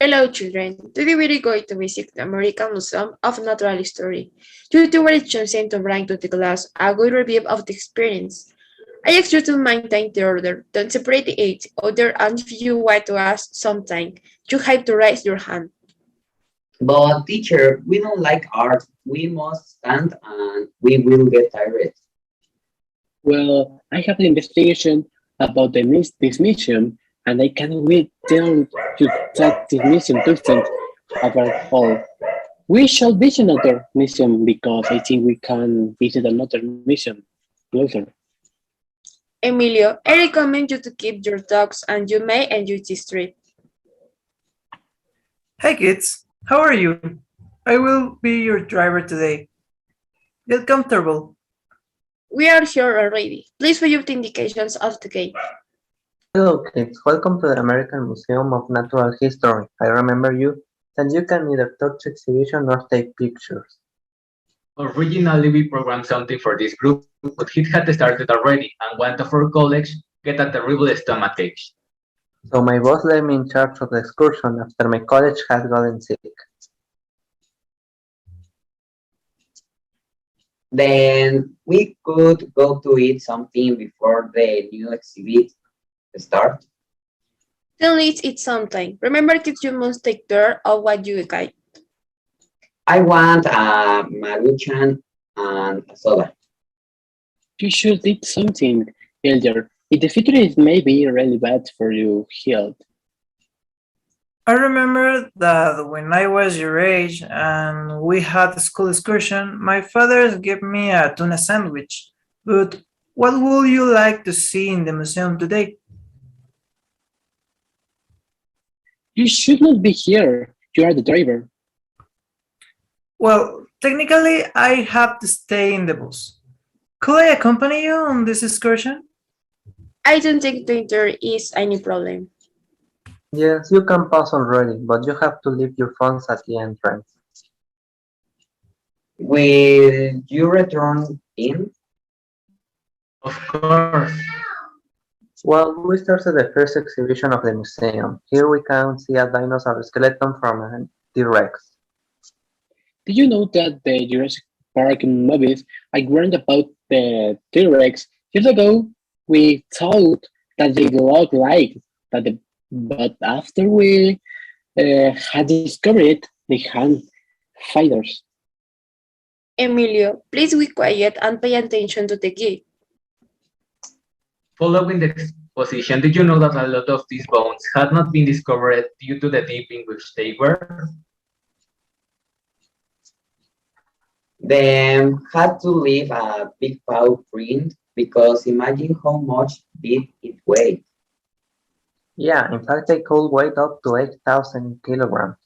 Hello, children. Today we are going to visit the American Museum of Natural History. Due to what chosen to bring to the class a good review of the experience. I ask you to maintain the order, don't separate the eight order, and if you want to ask something, you have to raise your hand. But teacher, we don't like art. We must stand and we will get tired. Well, I have the investigation about this mission, and I can wait till you that this mission doesn't cover all. We shall visit another mission because I think we can visit another mission closer. Emilio, I recommend you to keep your dogs and you may enjoy this trip. Hey kids, how are you? I will be your driver today. Get comfortable. We are here already. Please follow the indications of the gate. Hello kids, welcome to the American Museum of Natural History. I remember you, and you can either touch exhibition or take pictures. Originally, we programmed something for this group, but it had started already, and one of our colleagues get a terrible stomachache. So my boss left me in charge of the excursion after my college had gotten sick. Then we could go to eat something before the new exhibit start. Then let's eat something. Remember kids, you must take care of what you eat. I want a maruchan and a soda. You should eat something, Elder. In the future, it may be really bad for your health. I remember that when I was your age and we had a school excursion, my father gave me a tuna sandwich. But what would you like to see in the museum today? You should not be here. You are the driver. Well, technically, I have to stay in the bus. Could I accompany you on this excursion? I don't think that there is any problem. Yes, you can pass already, but you have to leave your phones at the entrance. Will you return in? Of course. Well, we started the first exhibition of the museum. Here we can see a dinosaur skeleton from a T-Rex. Did you know that the Jurassic Park movies I learned about the T-Rex years ago? We thought that they looked like that, but after we had discovered it, they had fighters. Emilio, please be quiet and pay attention to the gate. Following the exposition, did you know that a lot of these bones had not been discovered due to the deep in which they were? Then had to leave a big paw print because imagine how much did it weigh. Yeah, in fact, they could weigh up to 8,000 kilograms.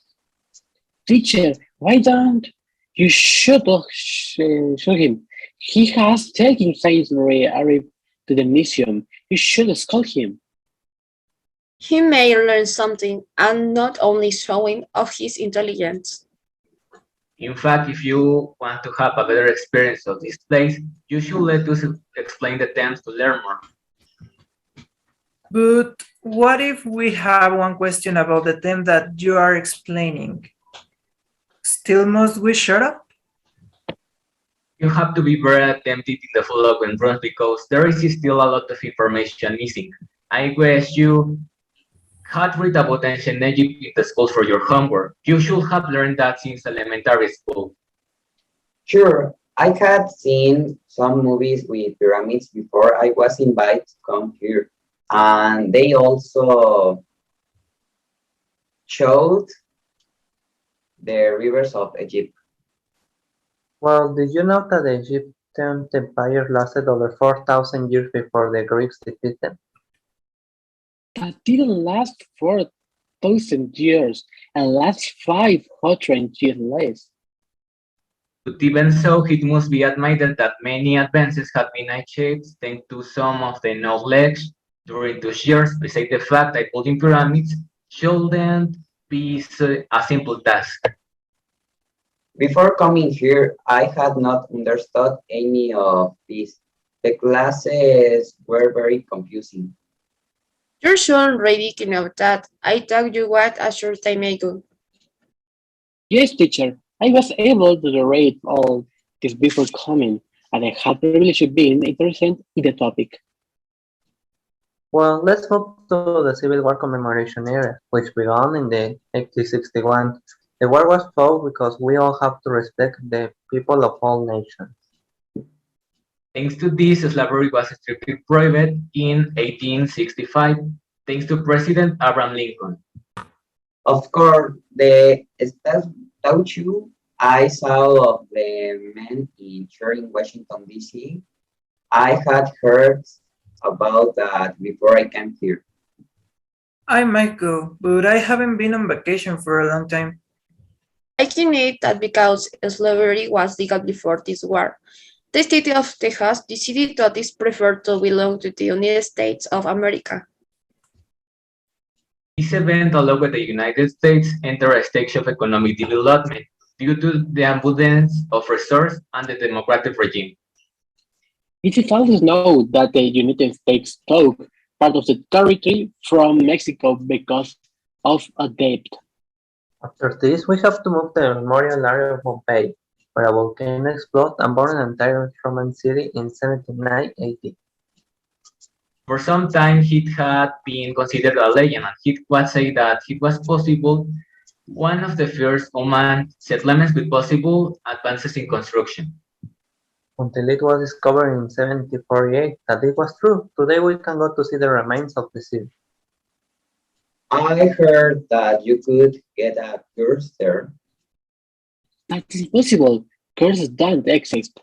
Teacher, why don't you show him? He has taken science arrived to the museum. You should scold him. He may learn something and not only showing of his intelligence. In fact, if you want to have a better experience of this place, you should let us explain the terms to learn more. But what if we have one question about the theme that you are explaining? Still must we shut up? You have to be very attentive in the following runs because there is still a lot of information missing. I wish you had read about ancient Egypt in the school for your homework. You should have learned that since elementary school. Sure, I had seen some movies with pyramids before I was invited to come here. And they also showed the rivers of Egypt. Well, did you know that the Egyptian Empire lasted over 4,000 years before the Greeks defeated them? That didn't last 4,000 years and last 500 years less. But even so, it must be admitted that many advances have been achieved thanks to some of the knowledge during those years. Besides the fact that building pyramids shouldn't be a simple task. Before coming here, I had not understood any of this. The classes were very confusing. You're so already you know that. I told you what a short time ago. Yes, teacher, I was able to read all this before coming, and I had privilege being interested in the topic. Well, let's move to the Civil War commemoration era, which began in the 1861. The war was fought because we all have to respect the people of all nations. Thanks to this, slavery was strictly prohibited in 1865, thanks to President Abraham Lincoln. Of course, the statue I saw of the men in chair in Washington, D.C., I had heard about that before I came here. I might go, but I haven't been on vacation for a long time. I can add that because slavery was legal before this war, the state of Texas decided that it preferred to belong to the United States of America. This event allowed the United States enter a stage of economic development due to the abundance of resources and the democratic regime. It is also known that the United States took part of the territory from Mexico because of a debt. After this, we have to move to the memorial area of Pompeii, where a volcano exploded and burned an entire Roman city in 79 AD. For some time, it had been considered a legend, and it was said that it was possible one of the first Roman settlements with possible advances in construction. Until it was discovered in 1748 that it was true. Today we can go to see the remains of the city. I heard that you could get a course there. That is impossible. Curses don't exist.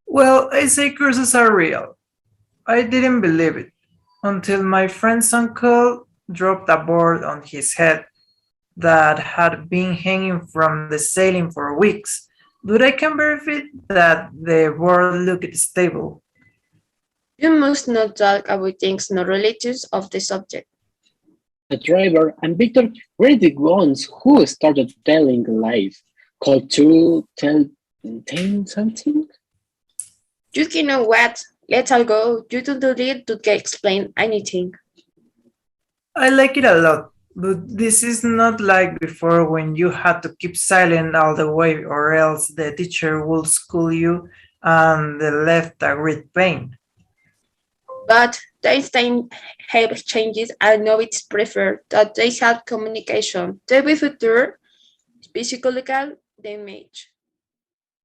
Well, I say curses are real. I didn't believe it until my friend's uncle dropped a board on his head that had been hanging from the ceiling for weeks. But I can verify that the board looked stable. You must not talk about things not related of the subject. The driver and Victor were the ones who started telling lies. Called to tell something? You know what? Let's all go. You don't need to explain anything. I like it a lot, but this is not like before when you had to keep silent all the way or else the teacher would school you and left a great pain. But these time have changes and now it's preferred that they have communication. The future, physical damage.